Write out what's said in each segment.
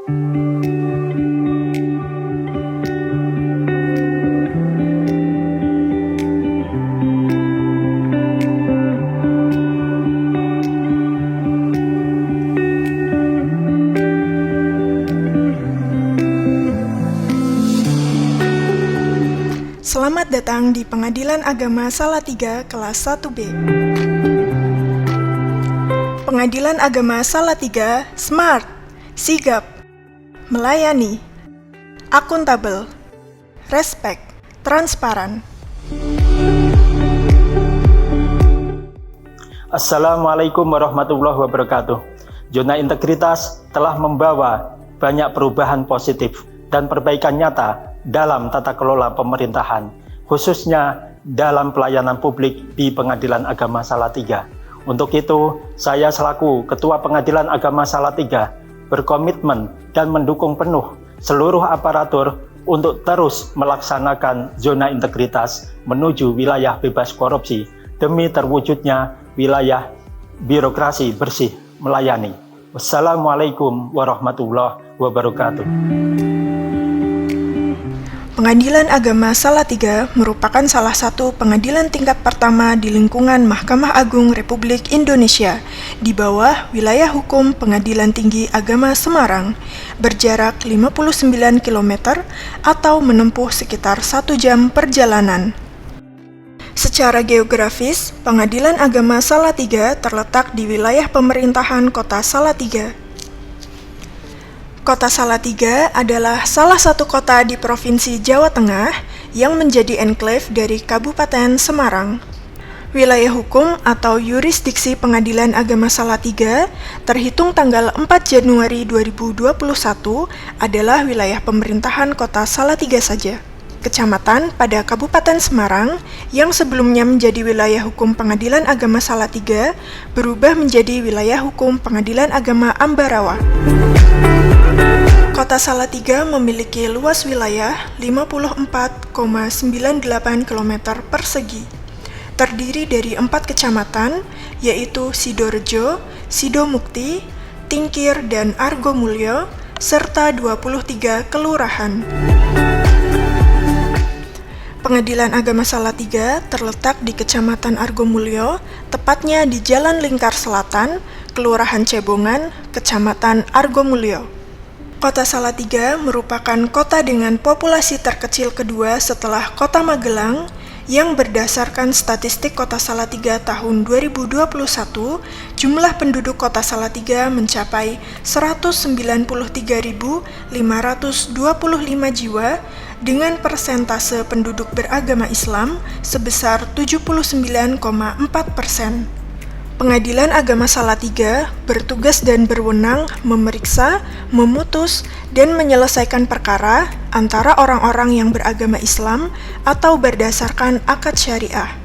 Selamat datang di Pengadilan Agama Salatiga kelas 1B. Pengadilan Agama Salatiga smart, sigap, melayani, akuntabel, respect, transparan. Assalamualaikum warahmatullahi wabarakatuh. Zona integritas telah membawa banyak perubahan positif dan perbaikan nyata dalam tata kelola pemerintahan, khususnya dalam pelayanan publik di Pengadilan Agama Salatiga. Untuk itu, saya selaku Ketua Pengadilan Agama Salatiga berkomitmen dan mendukung penuh seluruh aparatur untuk terus melaksanakan zona integritas menuju wilayah bebas korupsi demi terwujudnya wilayah birokrasi bersih melayani. Wassalamualaikum warahmatullahi wabarakatuh. Pengadilan Agama Salatiga merupakan salah satu pengadilan tingkat pertama di lingkungan Mahkamah Agung Republik Indonesia di bawah wilayah hukum Pengadilan Tinggi Agama Semarang, berjarak 59 km atau menempuh sekitar 1 jam perjalanan. Secara geografis, Pengadilan Agama Salatiga terletak di wilayah pemerintahan Kota Salatiga. Kota Salatiga adalah salah satu kota di Provinsi Jawa Tengah yang menjadi enklave dari Kabupaten Semarang. Wilayah hukum atau yurisdiksi Pengadilan Agama Salatiga terhitung tanggal 4 Januari 2021 adalah wilayah pemerintahan Kota Salatiga saja. Kecamatan pada Kabupaten Semarang yang sebelumnya menjadi wilayah hukum Pengadilan Agama Salatiga berubah menjadi wilayah hukum Pengadilan Agama Ambarawa. Kota Salatiga memiliki luas wilayah 54,98 km persegi, terdiri dari 4 kecamatan, yaitu Sidorejo, Sidomukti, Tingkir, dan Argomulyo, serta 23 kelurahan. Pengadilan Agama Salatiga terletak di Kecamatan Argomulyo, tepatnya di Jalan Lingkar Selatan, Kelurahan Cebongan, Kecamatan Argomulyo. Kota Salatiga merupakan kota dengan populasi terkecil kedua setelah Kota Magelang yang berdasarkan statistik Kota Salatiga tahun 2021, jumlah penduduk Kota Salatiga mencapai 193.525 jiwa dengan persentase penduduk beragama Islam sebesar 79,4%. Pengadilan Agama Salatiga bertugas dan berwenang memeriksa, memutus, dan menyelesaikan perkara antara orang-orang yang beragama Islam atau berdasarkan akad syariah,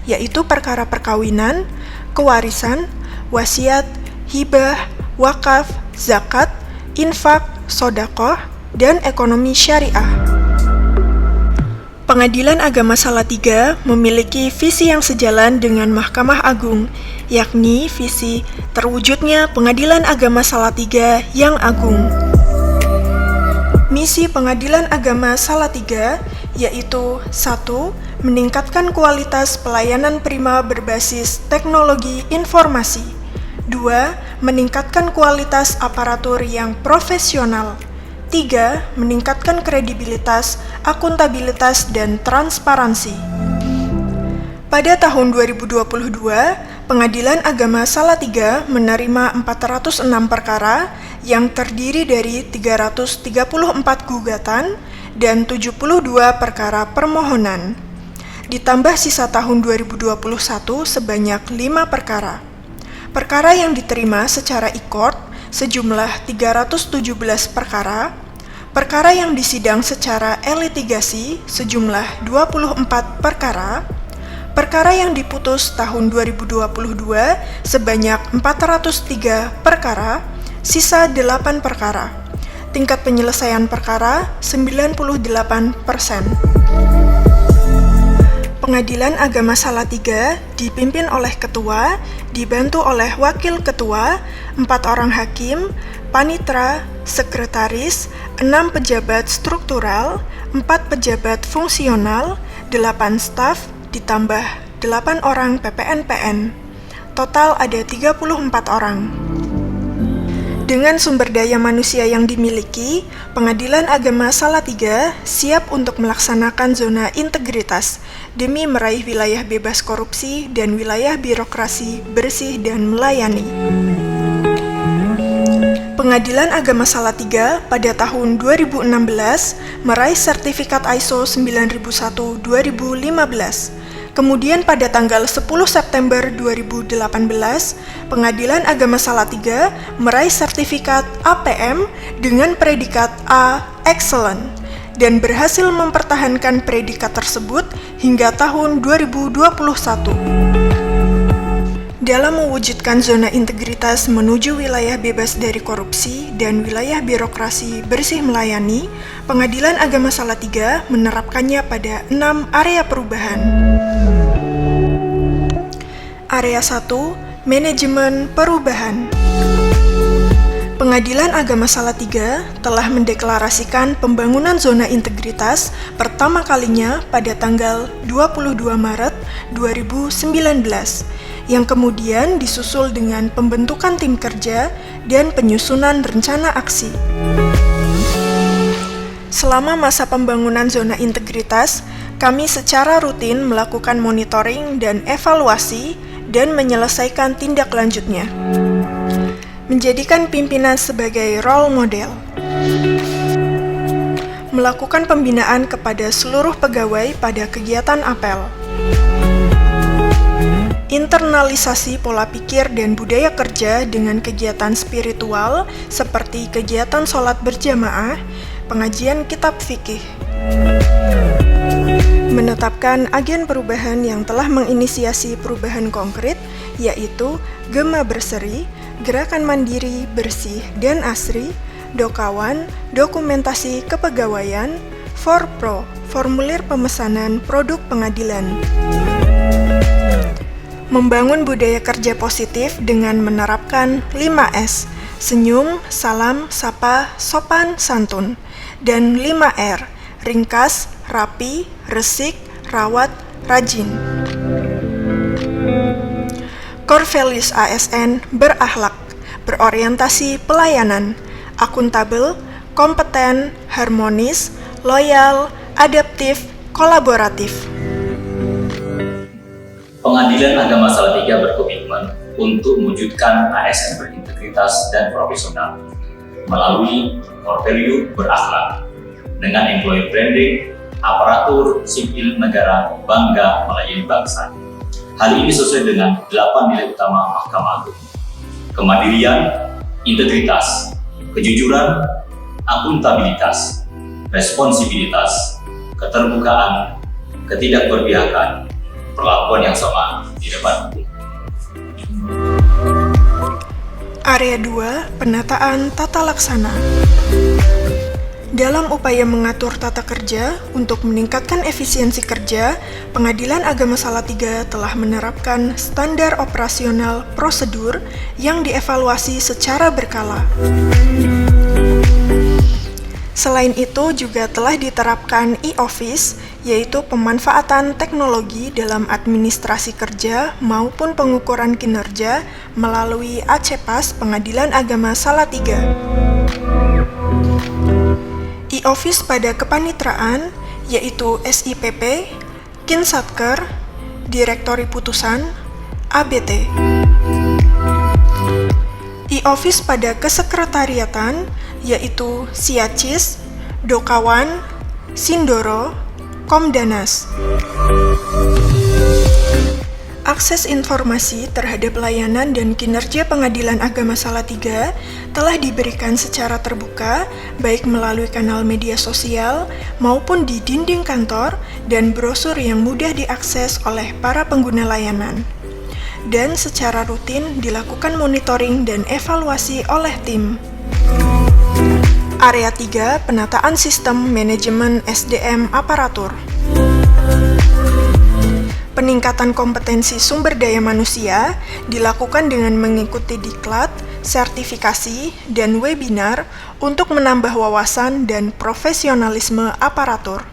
yaitu perkara perkawinan, kewarisan, wasiat, hibah, wakaf, zakat, infak, sedekah, dan ekonomi syariah. Pengadilan Agama Salatiga memiliki visi yang sejalan dengan Mahkamah Agung, yakni visi terwujudnya Pengadilan Agama Salatiga yang agung. Misi Pengadilan Agama Salatiga yaitu 1. Meningkatkan kualitas pelayanan prima berbasis teknologi informasi. 2. Meningkatkan kualitas aparatur yang profesional. 3. Meningkatkan kredibilitas, akuntabilitas, dan transparansi. Pada tahun 2022, Pengadilan Agama Salatiga menerima 406 perkara yang terdiri dari 334 gugatan dan 72 perkara permohonan. Ditambah sisa tahun 2021 sebanyak 5 perkara. Perkara yang diterima secara e-court sejumlah 317 perkara, perkara yang disidang secara e-litigasi sejumlah 24 perkara, perkara yang diputus tahun 2022 sebanyak 403 perkara, sisa 8 perkara. Tingkat penyelesaian perkara 98%. Pengadilan Agama Salatiga dipimpin oleh ketua, dibantu oleh wakil ketua, 4 orang hakim, panitra, sekretaris, 6 pejabat struktural, 4 pejabat fungsional, 8 staf, ditambah 8 orang PPN-PN. Total ada 34 orang. Dengan sumber daya manusia yang dimiliki, Pengadilan Agama Salatiga siap untuk melaksanakan zona integritas demi meraih wilayah bebas korupsi dan wilayah birokrasi bersih dan melayani. Pengadilan Agama Salatiga pada tahun 2016 meraih sertifikat ISO 9001-2015. Kemudian pada tanggal 10 September 2018, Pengadilan Agama Salatiga meraih sertifikat APM dengan predikat A Excellent dan berhasil mempertahankan predikat tersebut hingga tahun 2021. Dalam mewujudkan zona integritas menuju wilayah bebas dari korupsi dan wilayah birokrasi bersih melayani, Pengadilan Agama Salatiga menerapkannya pada 6 area perubahan. Area 1, Manajemen Perubahan. Pengadilan Agama Salatiga telah mendeklarasikan pembangunan zona integritas pertama kalinya pada tanggal 22 Maret 2019, yang kemudian disusul dengan pembentukan tim kerja dan penyusunan rencana aksi. Selama masa pembangunan zona integritas, kami secara rutin melakukan monitoring dan evaluasi dan menyelesaikan tindak lanjutnya. Menjadikan pimpinan sebagai role model. Melakukan pembinaan kepada seluruh pegawai pada kegiatan apel. Internalisasi pola pikir dan budaya kerja dengan kegiatan spiritual seperti kegiatan sholat berjamaah, pengajian kitab fikih. Menetapkan agen perubahan yang telah menginisiasi perubahan konkret, yaitu Gema Berseri, Gerakan Mandiri Bersih dan Asri, Dokawan, Dokumentasi Kepegawaian, Forpro, Formulir Pemesanan Produk Pengadilan. Membangun budaya kerja positif dengan menerapkan 5S, senyum, salam, sapa, sopan, santun, dan 5R, ringkas, rapi, resik, rawat, rajin. Core values ASN berakhlak, berorientasi pelayanan, akuntabel, kompeten, harmonis, loyal, adaptif, kolaboratif. Pengadilan Agama Salatiga berkomitmen untuk mewujudkan ASN berintegritas dan profesional melalui core value berakhlak dengan employer branding, aparatur sipil negara bangga melayani bangsa. Hal ini sesuai dengan 8 nilai utama Mahkamah Agung: kemandirian, integritas, kejujuran, akuntabilitas, responsibilitas, keterbukaan, ketidakberpihakan, perlakuan yang sama di depan hukum. Area 2, Penataan Tata Laksana. Dalam upaya mengatur tata kerja untuk meningkatkan efisiensi kerja, Pengadilan Agama Salatiga telah menerapkan standar operasional prosedur yang dievaluasi secara berkala. Selain itu juga telah diterapkan e-office, yaitu pemanfaatan teknologi dalam administrasi kerja maupun pengukuran kinerja melalui ACPAS Pengadilan Agama Salatiga. E-office pada kepanitraan, yaitu SIPP, Kinsatker, Direktori Putusan, ABT. E-office pada kesekretariatan, yaitu Siacis, Dokawan, Sindoro, Komdanas. Akses informasi terhadap layanan dan kinerja Pengadilan Agama Salatiga telah diberikan secara terbuka, baik melalui kanal media sosial maupun di dinding kantor dan brosur yang mudah diakses oleh para pengguna layanan. Dan secara rutin dilakukan monitoring dan evaluasi oleh tim. Area 3, Penataan Sistem Manajemen SDM Aparatur. Peningkatan kompetensi sumber daya manusia dilakukan dengan mengikuti diklat, sertifikasi, dan webinar untuk menambah wawasan dan profesionalisme aparatur.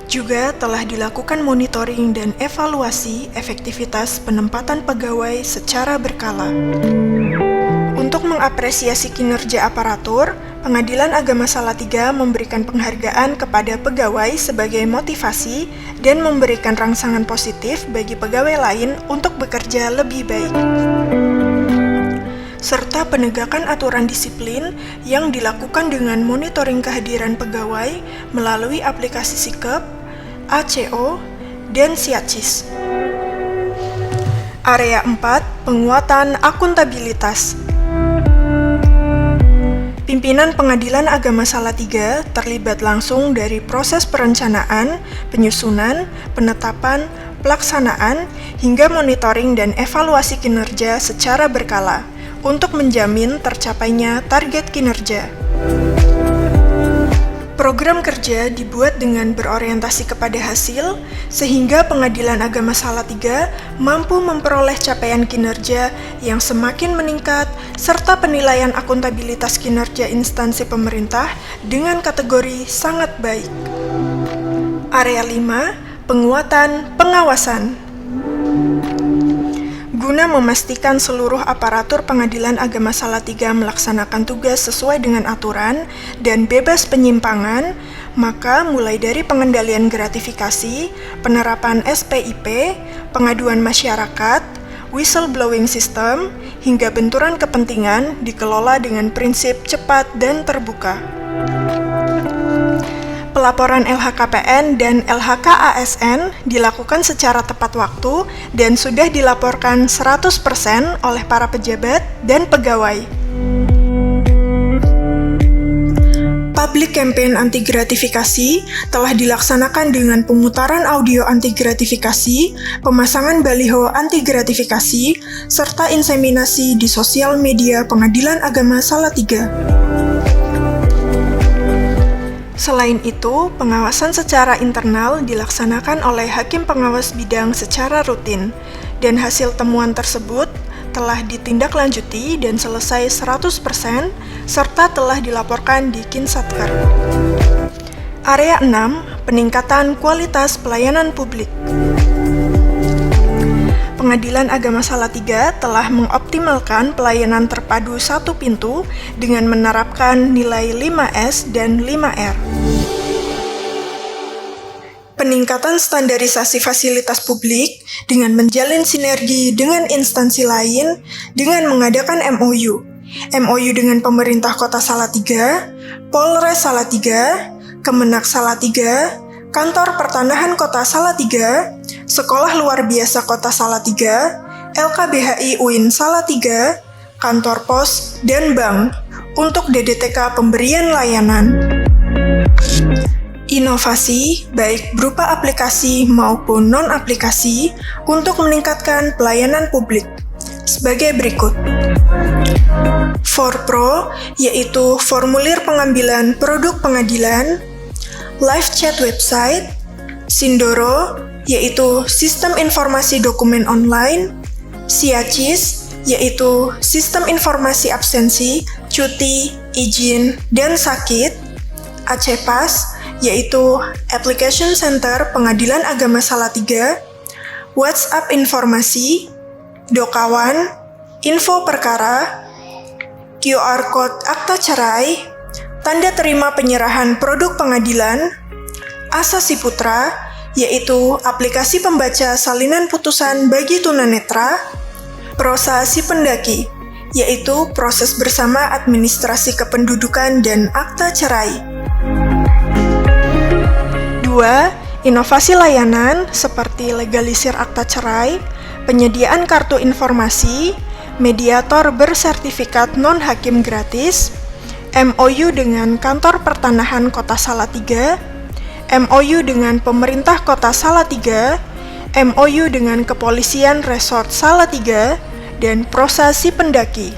Juga telah dilakukan monitoring dan evaluasi efektivitas penempatan pegawai secara berkala. Untuk mengapresiasi kinerja aparatur, Pengadilan Agama Salatiga memberikan penghargaan kepada pegawai sebagai motivasi dan memberikan rangsangan positif bagi pegawai lain untuk bekerja lebih baik. Serta penegakan aturan disiplin yang dilakukan dengan monitoring kehadiran pegawai melalui aplikasi Sikep, ACO, dan Siacis. Area 4, penguatan akuntabilitas. Pimpinan Pengadilan Agama Salatiga terlibat langsung dari proses perencanaan, penyusunan, penetapan, pelaksanaan, hingga monitoring dan evaluasi kinerja secara berkala untuk menjamin tercapainya target kinerja. Program kerja dibuat dengan berorientasi kepada hasil, sehingga Pengadilan Agama Salatiga mampu memperoleh capaian kinerja yang semakin meningkat, serta penilaian akuntabilitas kinerja instansi pemerintah dengan kategori sangat baik. Area 5, penguatan pengawasan. Guna memastikan seluruh aparatur Pengadilan Agama Salatiga melaksanakan tugas sesuai dengan aturan dan bebas penyimpangan, maka mulai dari pengendalian gratifikasi, penerapan SPIP, pengaduan masyarakat, whistleblowing system, hingga benturan kepentingan dikelola dengan prinsip cepat dan terbuka. Pelaporan LHKPN dan LHKASN dilakukan secara tepat waktu dan sudah dilaporkan 100% oleh para pejabat dan pegawai. Public campaign anti gratifikasi telah dilaksanakan dengan pemutaran audio anti gratifikasi, pemasangan baliho anti gratifikasi, serta inseminasi di sosial media Pengadilan Agama Salatiga. Selain itu, pengawasan secara internal dilaksanakan oleh hakim pengawas bidang secara rutin, dan hasil temuan tersebut telah ditindaklanjuti dan selesai 100%, serta telah dilaporkan di Kinsatker. Area 6, peningkatan kualitas pelayanan publik. Pengadilan Agama Salatiga telah mengoptimalkan pelayanan terpadu satu pintu dengan menerapkan nilai 5S dan 5R. Peningkatan standarisasi fasilitas publik dengan menjalin sinergi dengan instansi lain dengan mengadakan MOU dengan pemerintah Kota Salatiga, Polres Salatiga, Kemenak Salatiga, Kantor Pertanahan Kota Salatiga, Sekolah Luar Biasa Kota Salatiga, LKBHI UIN Salatiga, Kantor Pos, dan Bank untuk DDTK pemberian layanan. Inovasi, baik berupa aplikasi maupun non-aplikasi, untuk meningkatkan pelayanan publik sebagai berikut. Forpro, yaitu formulir pengambilan produk pengadilan, live chat website, Sindoro, yaitu sistem informasi dokumen online, Siacis, yaitu sistem informasi absensi, cuti, izin, dan sakit, Acepas, yaitu Application Center Pengadilan Agama Salatiga, WhatsApp informasi, Dokawan, info perkara, QR Code akta cerai, tanda terima penyerahan produk pengadilan, Asasi Putra, yaitu aplikasi pembaca salinan putusan bagi tunanetra, Prosa Si Pendaki, yaitu proses bersama administrasi kependudukan dan akta cerai. 2. Inovasi layanan seperti legalisir akta cerai, penyediaan kartu informasi, mediator bersertifikat non-hakim gratis, MOU dengan Kantor Pertanahan Kota Salatiga, MOU dengan Pemerintah Kota Salatiga, MOU dengan Kepolisian Resort Salatiga, dan Prosa Si Pendaki.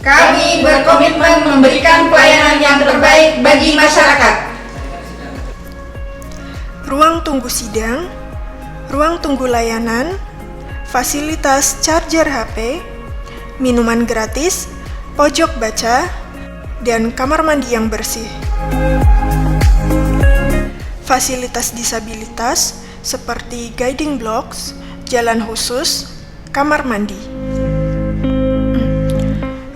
Kami berkomitmen memberikan pelayanan yang terbaik bagi masyarakat. Ruang tunggu sidang, ruang tunggu layanan, fasilitas charger HP, minuman gratis, pojok baca, dan kamar mandi yang bersih. Fasilitas disabilitas seperti guiding blocks, jalan khusus, kamar mandi.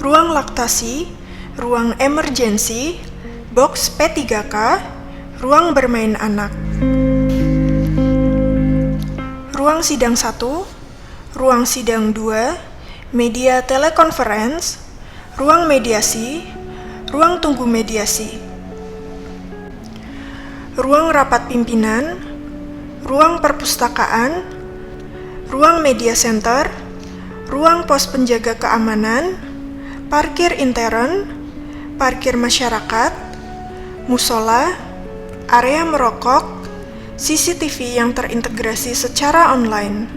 Ruang laktasi, ruang emergensi, box P3K, ruang bermain anak. Ruang sidang 1, ruang sidang 2, media telekonferensi, ruang mediasi, ruang tunggu mediasi. Ruang rapat pimpinan, ruang perpustakaan, ruang media center, ruang pos penjaga keamanan, parkir intern, parkir masyarakat, musola, area merokok, CCTV yang terintegrasi secara online.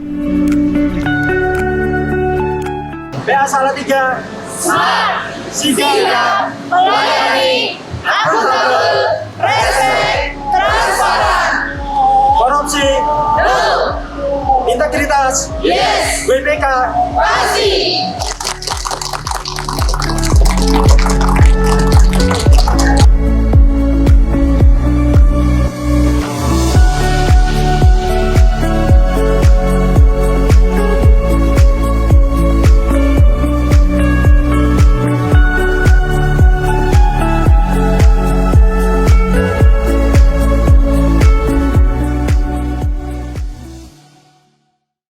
PA Salatiga Smart, Sigap, melayani, akuntabel, respek, transparan. korupsi, No, integritas, yes, WPK, pasti.